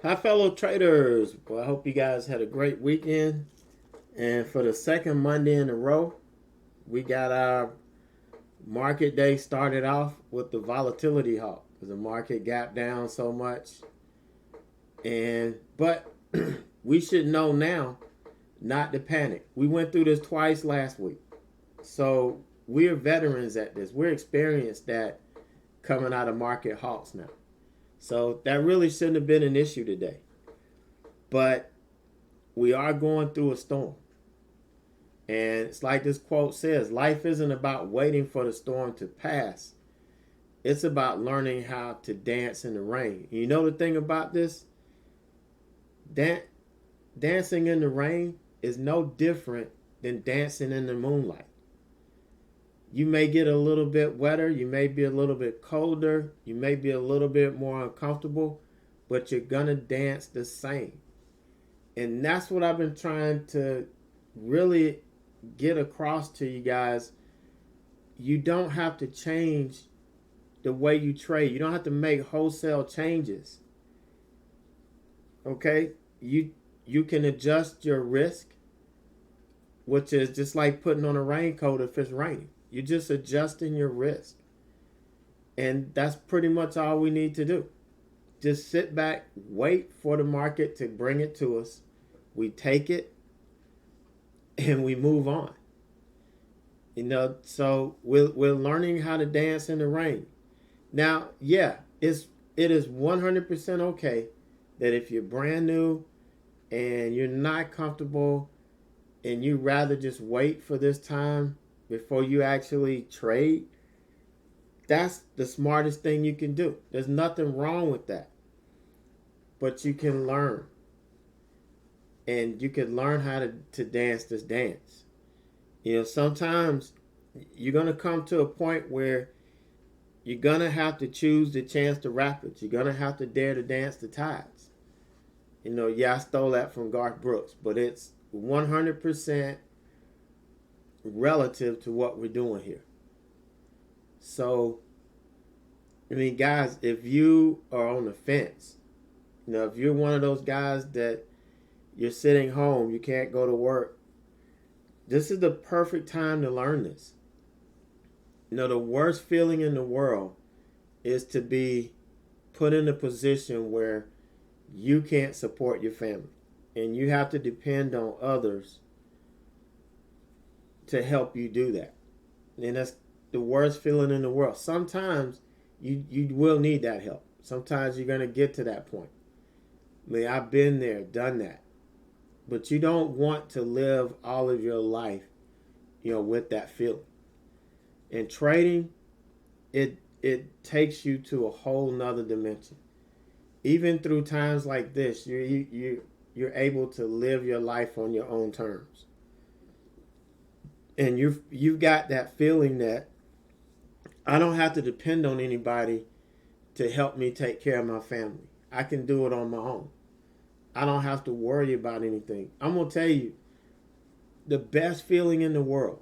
Hi, fellow traders. Well, I hope you guys had a great weekend. And for the second Monday in a row, we got our market day started off with the volatility halt because the market gapped down so much. But we should know now not to panic. We went through this twice last week. So we're veterans at this. We're experienced at coming out of market halts now. So that really shouldn't have been an issue today. But we are going through a storm. And it's like this quote says, life isn't about waiting for the storm to pass. It's about learning how to dance in the rain. You know the thing about this? Dancing in the rain is no different than dancing in the moonlight. You may get a little bit wetter, you may be a little bit colder, you may be a little bit more uncomfortable, but you're gonna dance the same. And that's what I've been trying to really get across to you guys. You don't have to change the way you trade. You don't have to make wholesale changes. Okay? You can adjust your risk, which is just like putting on a raincoat if it's raining. You're just adjusting your risk. And that's pretty much all we need to do. Just sit back, wait for the market to bring it to us. We take it and we move on. So we're learning how to dance in the rain. Now, yeah, it is 100% okay that if you're brand new and you're not comfortable and you rather just wait for this time before you actually trade, that's the smartest thing you can do. There's nothing wrong with that. But you can learn. And you can learn how to dance this dance. Sometimes you're going to come to a point where you're going to have to choose the chance to rapids. You're going to have to dare to dance the tides. I stole that from Garth Brooks, but it's 100% relative to what we're doing here. So, guys, if you are on the fence, if you're one of those guys that you're sitting home, you can't go to work, this is the perfect time to learn this. The worst feeling in the world is to be put in a position where you can't support your family and you have to depend on others to help you do that. And that's the worst feeling in the world. Sometimes you will need that help. Sometimes you're going to get to that point. I've been there, done that. But you don't want to live all of your life, with that feeling. And trading, it takes you to a whole nother dimension. Even through times like this, you're able to live your life on your own terms. And you've got that feeling that I don't have to depend on anybody to help me take care of my family. I can do it on my own. I don't have to worry about anything. I'm going to tell you, the best feeling in the world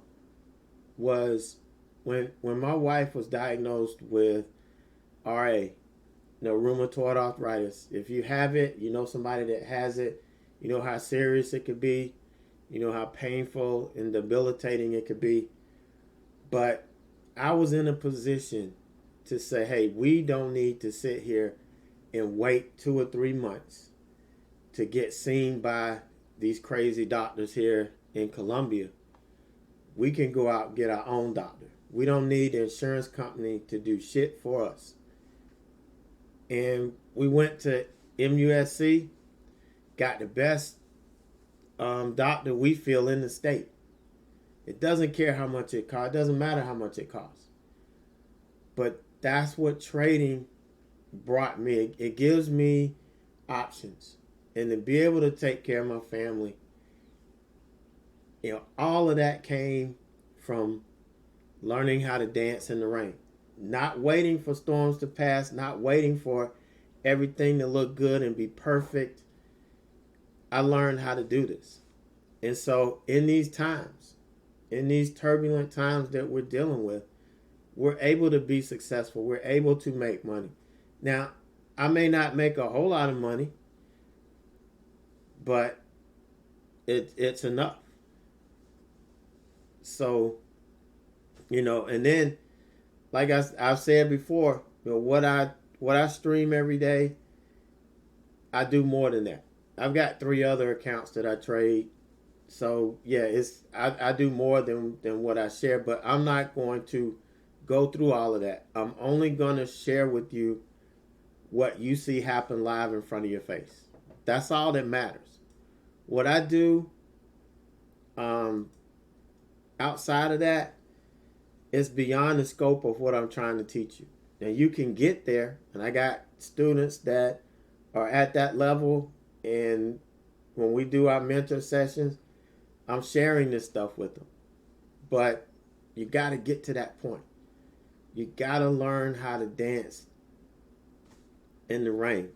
was when my wife was diagnosed with RA, rheumatoid arthritis. If you have it, you know somebody that has it, you know how serious it could be, you know how painful and debilitating it could be. But I was in a position to say, hey, we don't need to sit here and wait 2 or 3 months to get seen by these crazy doctors here in Colombia. We can go out and get our own doctor. We don't need the insurance company to do shit for us. And we went to MUSC, got the best doctor we feel in the state. It doesn't care how much it costs. It doesn't matter how much it costs. But that's what trading brought me. It gives me options. And to be able to take care of my family, all of that came from learning how to dance in the rain. Not waiting for storms to pass, not waiting for everything to look good and be perfect. I learned how to do this. And so in these times, in these turbulent times that we're dealing with, we're able to be successful. We're able to make money. Now, I may not make a whole lot of money, but it's enough. So, and then, like I've said before, what I stream every day, I do more than that. I've got 3 other accounts that I trade. So yeah, I do more than what I share, but I'm not going to go through all of that. I'm only going to share with you what you see happen live in front of your face. That's all that matters. What I do outside of that is beyond the scope of what I'm trying to teach you. Now you can get there, and I got students that are at that level, and when we do our mentor sessions, I'm sharing this stuff with them. But you got to get to that point. You got to learn how to dance in the rain.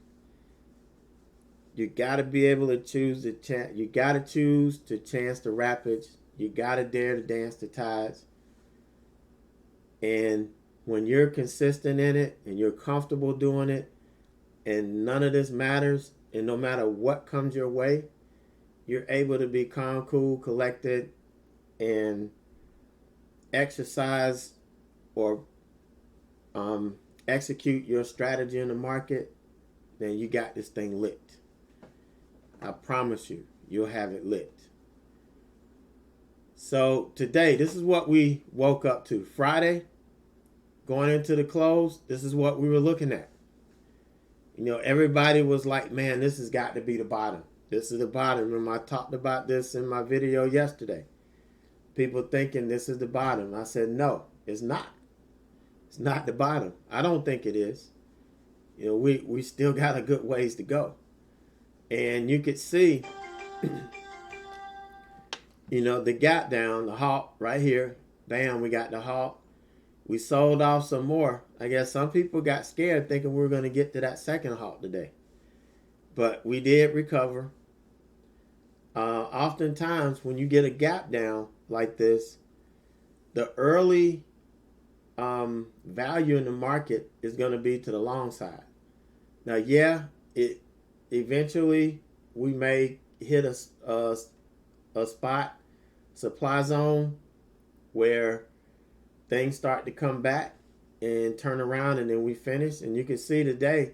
You got to be able to choose the chance. You got to choose to chance the rapids. You got to dare to dance the tides. And when you're consistent in it and you're comfortable doing it and none of this matters, and no matter what comes your way, you're able to be calm, cool, collected, and exercise or execute your strategy in the market, then you got this thing lit. I promise you, you'll have it lit. So today, this is what we woke up to. Friday, going into the close, this is what we were looking at. Everybody was like, man, this has got to be the bottom. This is the bottom. Remember, I talked about this in my video yesterday. People thinking this is the bottom. I said, no, it's not. It's not the bottom. I don't think it is. We still got a good ways to go. And you could see, the gap down, the halt right here. Bam, we got the halt. We sold off some more. I guess some people got scared thinking we were going to get to that second halt today. But we did recover. Oftentimes, when you get a gap down like this, the early value in the market is going to be to the long side. Now, yeah, eventually we may hit a spot, supply zone, where things start to come back and turn around, and then we finish. And you can see today,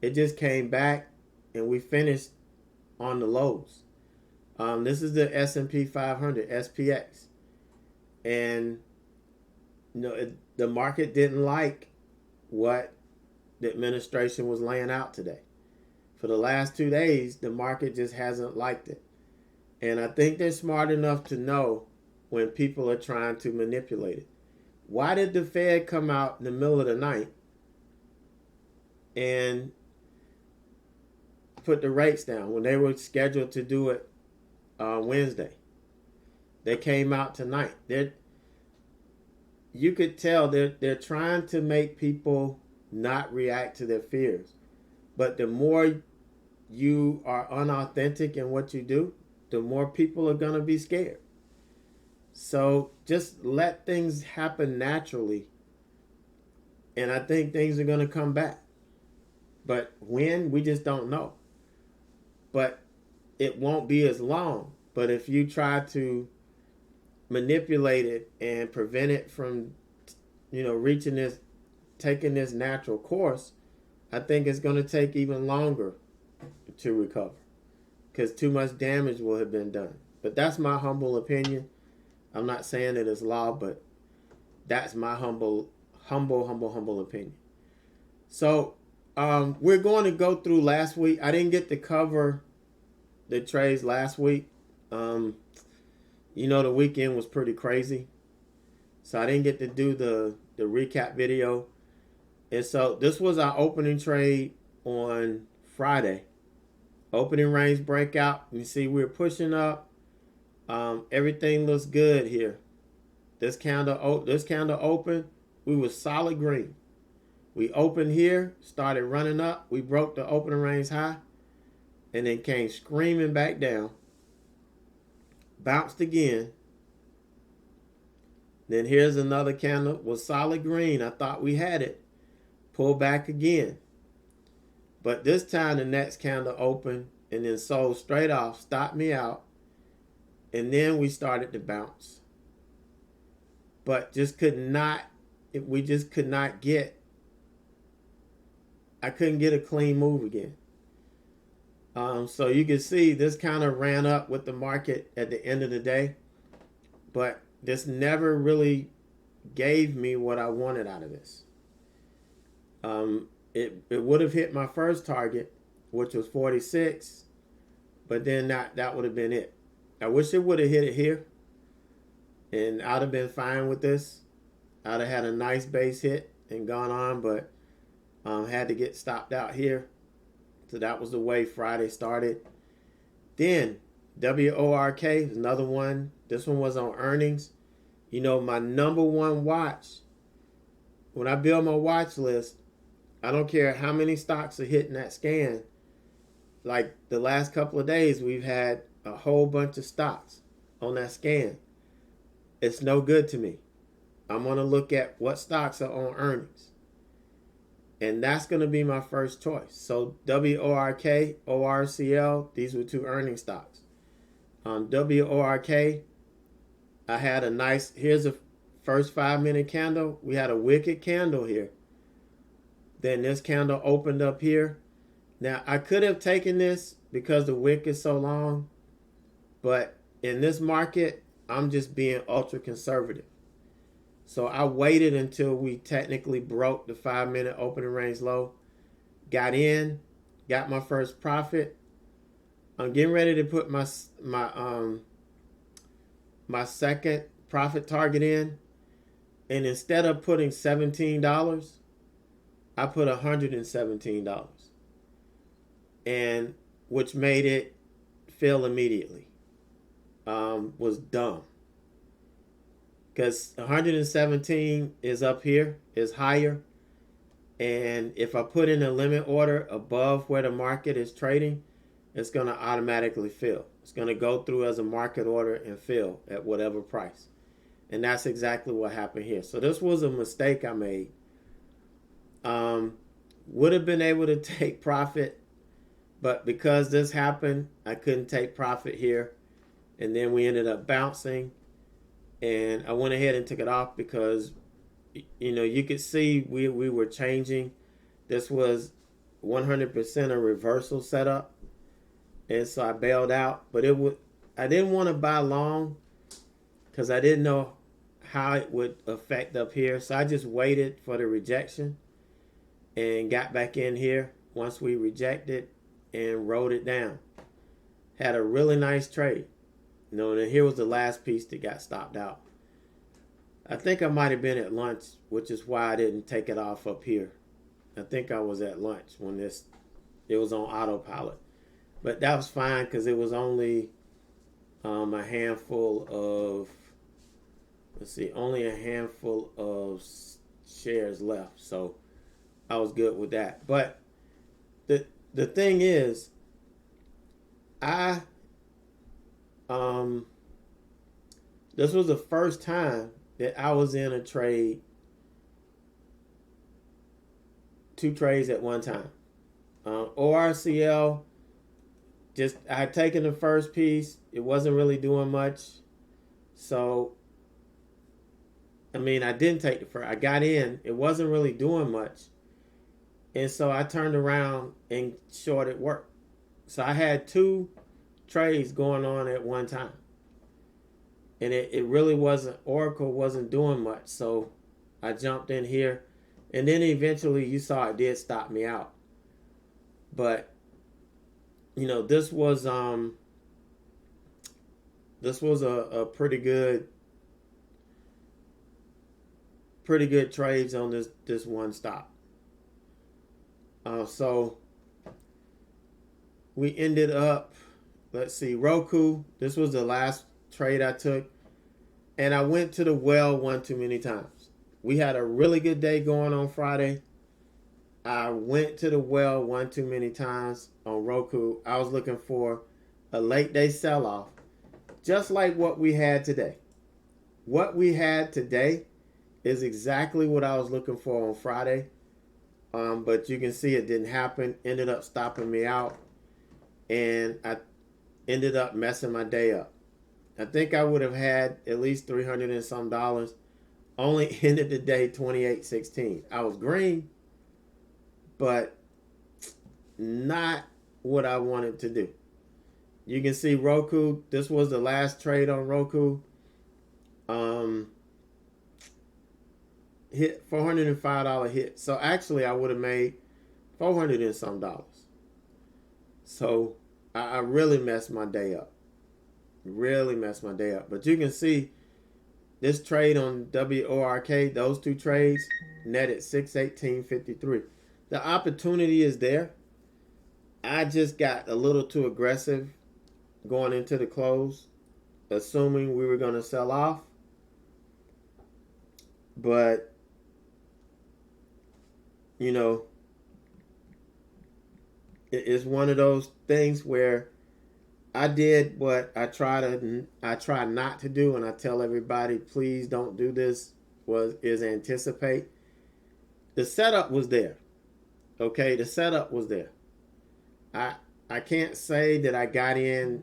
it just came back, and we finished on the lows. This is the S&P 500, SPX. And, the market didn't like what the administration was laying out today. For the last 2 days, the market just hasn't liked it. And I think they're smart enough to know when people are trying to manipulate it. Why did the Fed come out in the middle of the night and put the rates down when they were scheduled to do it Wednesday? They came out tonight. You could tell they're trying to make people not react to their fears. But the more you are unauthentic in what you do, the more people are going to be scared. So just let things happen naturally. And I think things are going to come back. But when, we just don't know. But it won't be as long. But if you try to manipulate it and prevent it from, taking this natural course, I think it's going to take even longer to recover because too much damage will have been done. But that's my humble opinion. I'm not saying it is law, but that's my humble opinion. So we're going to go through last week. I didn't get to cover the trades last week. The weekend was pretty crazy. So I didn't get to do the recap video. And so this was our opening trade on Friday. Opening range breakout. You see we're pushing up. Everything looks good here. This candle open. We were solid green. We opened here, started running up. We broke the opening range high and then came screaming back down. Bounced again. Then here's another candle. Was solid green. I thought we had it. Pull back again. But this time the next candle opened and then sold straight off, stopped me out, and then we started to bounce. But we just could not get, I couldn't get a clean move again. So you can see this kind of ran up with the market at the end of the day, but this never really gave me what I wanted out of this. It would have hit my first target, which was 46, but then that would have been it. I wish it would have hit it here, and I'd have been fine with this. I'd have had a nice base hit and gone on, but had to get stopped out here. So that was the way Friday started. Then WORK is another one. This one was on earnings. You know, my number one watch, when I build my watch list, I don't care how many stocks are hitting that scan. Like the last couple of days, we've had a whole bunch of stocks on that scan. It's no good to me. I'm going to look at what stocks are on earnings. And that's going to be my first choice. So WORK, ORCL, these were two earnings stocks. On WORK, I had a nice, here's the first 5-minute candle. We had a wicked candle here. Then this candle opened up here. Now, I could have taken this because the wick is so long. But in this market, I'm just being ultra conservative. So I waited until we technically broke the 5-minute opening range low. Got in, got my first profit. I'm getting ready to put my second profit target in. And instead of putting $17, I put $117. And which made it fail immediately. Was dumb. Because 117 is up here, is higher. And if I put in a limit order above where the market is trading, it's going to automatically fill. It's going to go through as a market order and fill at whatever price. And that's exactly what happened here. So this was a mistake I made. Would have been able to take profit, but because this happened, I couldn't take profit here. And then we ended up bouncing. And I went ahead and took it off because, you know, you could see we were changing. This was 100% a reversal setup. And so I bailed out. But I didn't want to buy long because I didn't know how it would affect up here. So I just waited for the rejection and got back in here once we rejected and rode it down. Had a really nice trade. You know, and here was the last piece that got stopped out. I think I might have been at lunch, which is why I didn't take it off up here. I think I was at lunch when it was on autopilot. But that was fine because it was only a handful of, only a handful of shares left. So I was good with that. But the thing is, this was the first time that I was in a trade, 2 trades at one time. ORCL, I had taken the first piece. It wasn't really doing much. So, I didn't take the first. I got in. It wasn't really doing much. And so I turned around and shorted work. So I had 2 trades going on at one time. And it really wasn't, Oracle wasn't doing much. So I jumped in here. And then eventually you saw it did stop me out. But, you know, this was a pretty good trades on this one stop. So we ended up, let's see, Roku. This was the last trade I took. And I went to the well one too many times. We had a really good day going on Friday. I went to the well one too many times on Roku. I was looking for a late day sell-off, just like what we had today. What we had today is exactly what I was looking for on Friday. But you can see it didn't happen. Ended up stopping me out. and I ended up messing my day up. I think I would have had at least $300 and some dollars. Only ended the day 28.16. I was green, but not what I wanted to do. You can see Roku. This was the last trade on Roku. Hit $405 hit. So actually, I would have made $400 and some dollars. So I really messed my day up. Really messed my day up. But you can see this trade on WORK, those two trades netted 618.53. The opportunity is there. I just got a little too aggressive going into the close, assuming we were going to sell off. But, you know, it's one of those things where I did what I try not to do, and I tell everybody, please don't do this, is anticipate. The setup was there. Okay, the setup was there. I can't say that I got in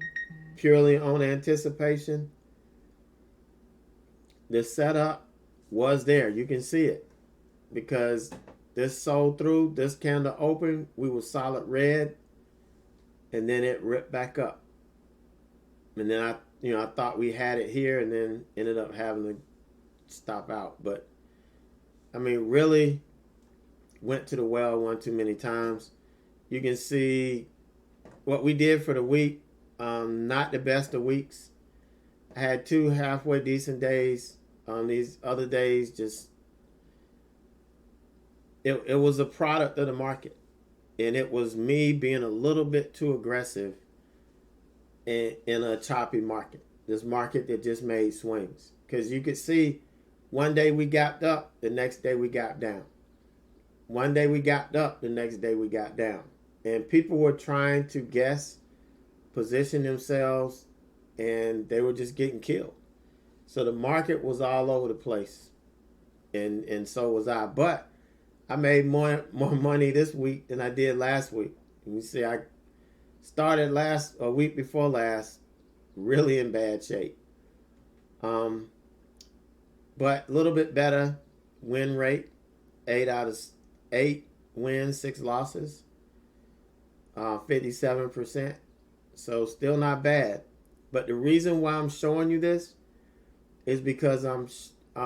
purely on anticipation. The setup was there. You can see it because this sold through, this candle opened, we were solid red, and then it ripped back up. And then I thought we had it here, and then ended up having to stop out. But I mean, really went to the well one too many times. You can see what we did for the week. Not the best of weeks. I had 2 halfway decent days. These other days, just it was a product of the market, and it was me being a little bit too aggressive in a choppy market. This market that just made swings, because you could see one day we gapped up, the next day we gapped down. One day we gapped up, the next day we got down, and people were trying to guess, position themselves, and they were just getting killed. So the market was all over the place, and so was I. But I made more money this week than I did last week. And you see, I started a week before last, really in bad shape. But a little bit better win rate, 8 out of 8 wins, 6 losses, 57%. So still not bad. But the reason why I'm showing you this is because I'm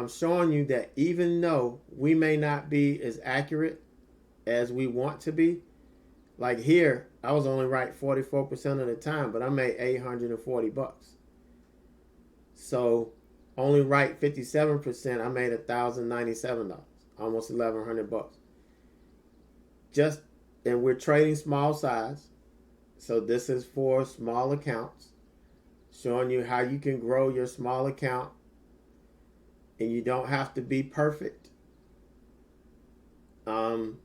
showing you that even though we may not be as accurate as we want to be, like here, I was only right 44% of the time, but I made $840. So only right 57%, I made $1,097, almost $1,100. And we're trading small size. So this is for small accounts, showing you how you can grow your small account, and you don't have to be perfect. And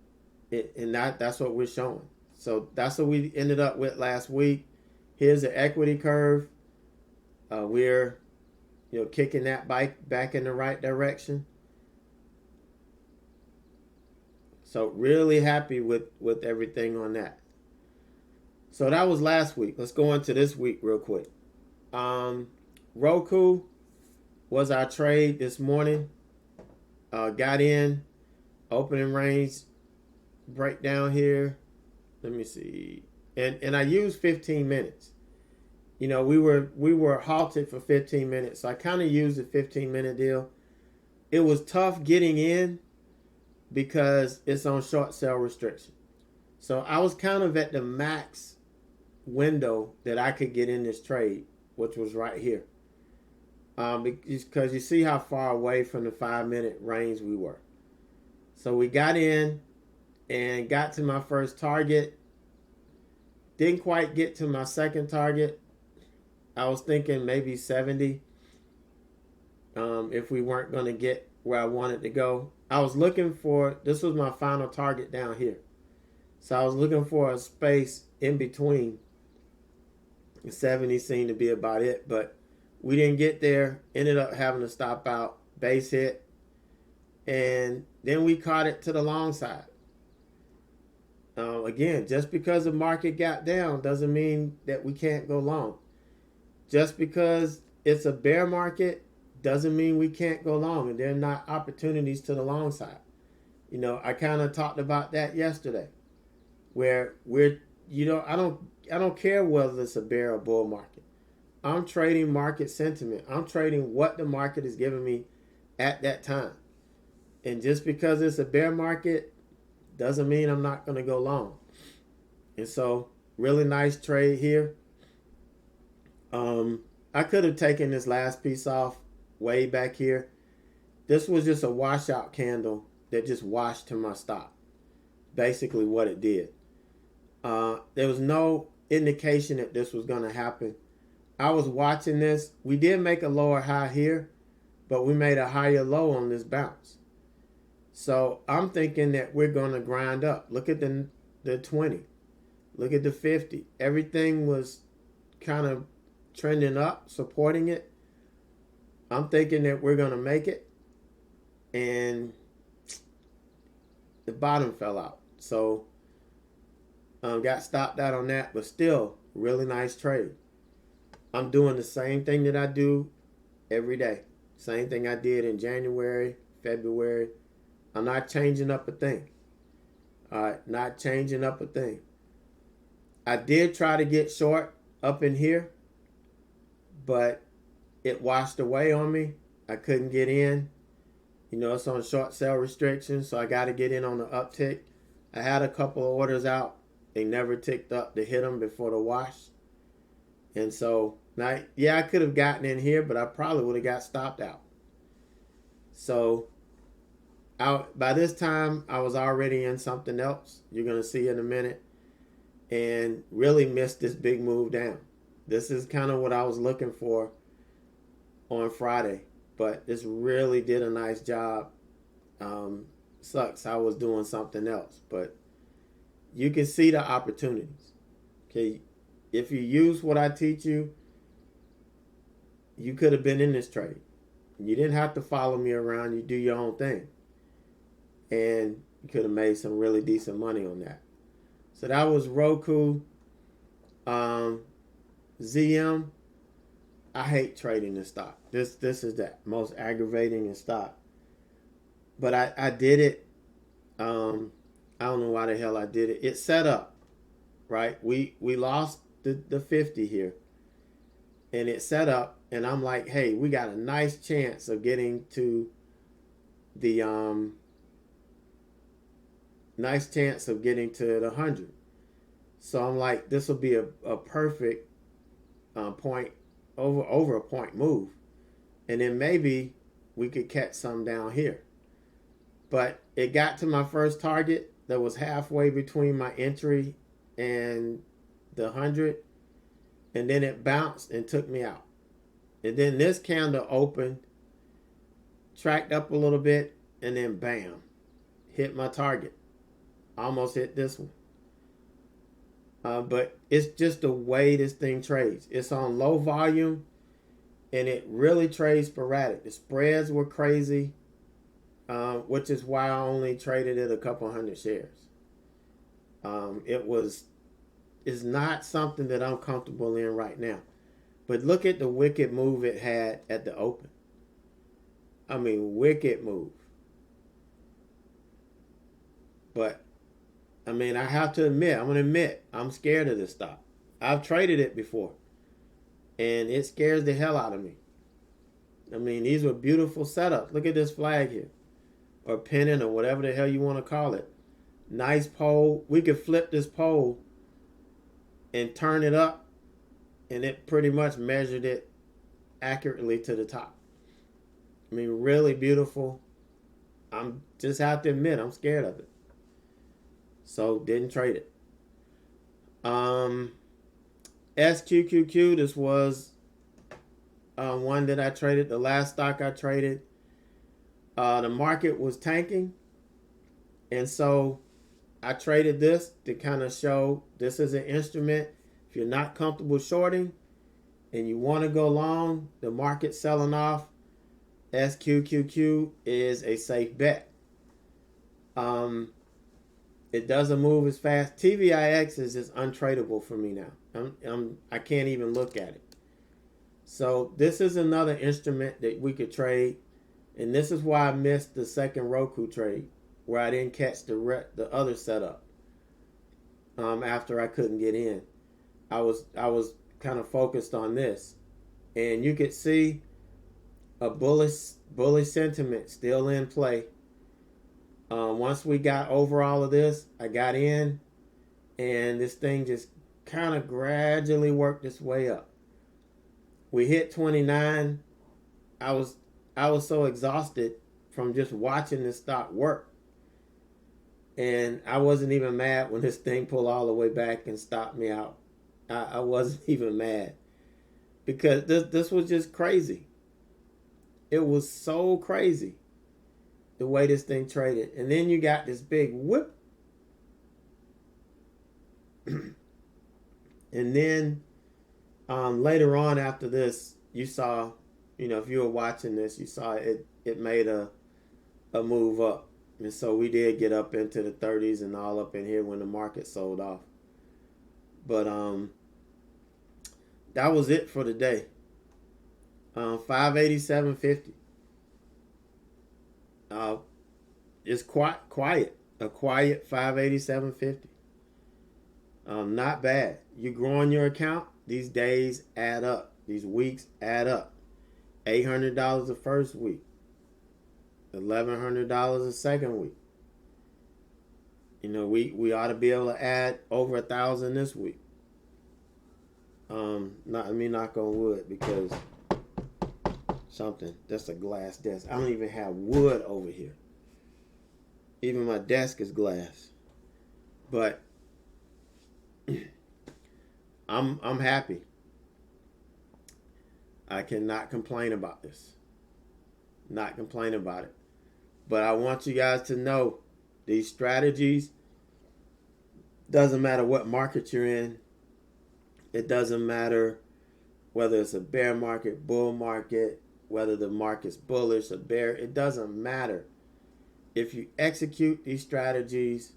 that's what we're showing. So that's what we ended up with last week. Here's the equity curve. We're kicking that bike back in the right direction. So really happy with everything on that. So that was last week. Let's go into this week real quick. Roku was our trade this morning. Got in, opening range breakdown here. Let me see. And I used 15 minutes. We were halted for 15 minutes. So I kind of used a 15-minute deal. It was tough getting in because it's on short sale restriction. So I was kind of at the max window that I could get in this trade, which was right here. Because you see how far away from the 5-minute range we were. So we got in and got to my first target. Didn't quite get to my second target. I was thinking maybe 70 if we weren't going to get where I wanted to go. I was looking for, this was my final target down here. So I was looking for a space in between. 70 seemed to be about it, but we didn't get there. Ended up having to stop out, base hit, and then we caught it to the long side. Again, just because the market got down doesn't mean that we can't go long. Just because it's a bear market doesn't mean we can't go long, and there are not opportunities to the long side. You know, I kind of talked about that yesterday, where I don't care whether it's a bear or bull market. I'm trading market sentiment. I'm trading what the market is giving me at that time. And just because it's a bear market doesn't mean I'm not going to go long. And so, really nice trade here. I could have taken this last piece off way back here. This was just a washout candle that just washed to my stop. Basically what it did. There was no indication that this was going to happen. I was watching this. We did make a lower high here, but we made a higher low on this bounce. So I'm thinking that we're going to grind up. Look at the 20. Look at the 50. Everything was kind of trending up, supporting it. I'm thinking that we're going to make it. And the bottom fell out. So got stopped out on that, but still, really nice trade. I'm doing the same thing that I do every day. Same thing I did in January, February. I'm not changing up a thing. All right, not changing up a thing. I did try to get short up in here, but it washed away on me. I couldn't get in. You know, it's on short sale restrictions, so I got to get in on the uptick. I had a couple of orders out. They never ticked up to hit them before the wash. And so, now, yeah, I could have gotten in here, but I probably would have got stopped out. So, by this time, I was already in something else. You're going to see in a minute. And really missed this big move down. This is kind of what I was looking for on Friday. But this really did a nice job. Sucks I was doing something else. But you can see the opportunities. Okay, if you use what I teach you, you could have been in this trade. You didn't have to follow me around. You do your own thing. And you could have made some really decent money on that. So that was ROKU. ZM. I hate trading this stock. This is the most aggravating in stock. But I did it. I don't know why the hell I did it. It set up, right? We lost the 50 here. And it set up. And I'm like, hey, we got a nice chance of getting to the nice chance of getting to the 100. So I'm like, this will be a perfect point over a point move, and then maybe we could catch some down here. But it got to my first target that was halfway between my entry and the 100, and then it bounced and took me out. And then this candle opened, tracked up a little bit, and then bam, hit my target. Almost hit this one. But it's just the way this thing trades. It's on low volume, and it really trades sporadic. The spreads were crazy, which is why I only traded it a couple hundred shares. It's not something that I'm comfortable in right now. But look at the wicked move it had at the open. I mean, wicked move. But I mean, I have to admit, I'm going to admit, I'm scared of this stock. I've traded it before, and it scares the hell out of me. I mean, these were beautiful setups. Look at this flag here, or pennant, or whatever the hell you want to call it. Nice pole. We could flip this pole and turn it up, and it pretty much measured it accurately to the top. I mean, really beautiful. I'm just have to admit, I'm scared of it. So didn't trade it. SQQQ, this was one that I traded, the last stock I traded. The market was tanking, and so I traded this to kind of show this is an instrument. If you're not comfortable shorting and you want to go long, the market selling off, SQQQ is a safe bet. It doesn't move as fast. TVIX is just untradeable for me now. I can't even look at it. So this is another instrument that we could trade, and this is why I missed the second Roku trade, where I didn't catch the other setup. After I couldn't get in, I was kind of focused on this, and you could see a bullish sentiment still in play. Once we got over all of this, I got in, and this thing just kind of gradually worked its way up. We hit 29. I was so exhausted from just watching this stock work, and I wasn't even mad when this thing pulled all the way back and stopped me out. I wasn't even mad, because this was just crazy. It was so crazy the way this thing traded. And then you got this big whip. And then later on after this, you saw, if you were watching this, you saw it made a move up. And so we did get up into the 30s and all up in here when the market sold off. But that was it for the day. 587.50. It's quiet. A quiet 587.50. Not bad. You growing your account. These days add up. These weeks add up. $800 the first week. $1,100 the second week. We ought to be able to add over 1,000 this week. Let me knock on wood, because that's a glass desk. I don't even have wood over here. Even my desk is glass. But I'm happy. I cannot complain about this. Not complain about it. But I want you guys to know these strategies, doesn't matter what market you're in. It doesn't matter whether it's a bear market, bull market, whether the market's bullish or bear. It doesn't matter. If you execute these strategies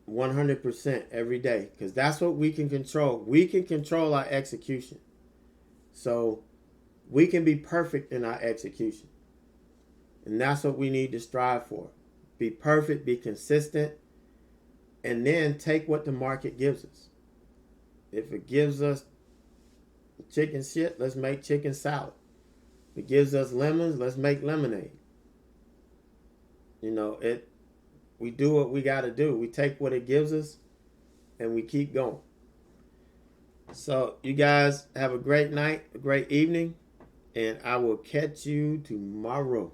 100% every day, because that's what we can control. We can control our execution. So we can be perfect in our execution. And that's what we need to strive for. Be perfect, be consistent, and then take what the market gives us. If it gives us chicken shit, let's make chicken salad. If it gives us lemons, let's make lemonade. We do what we got to do. We take what it gives us, and we keep going. So you guys have a great night, a great evening, and I will catch you tomorrow.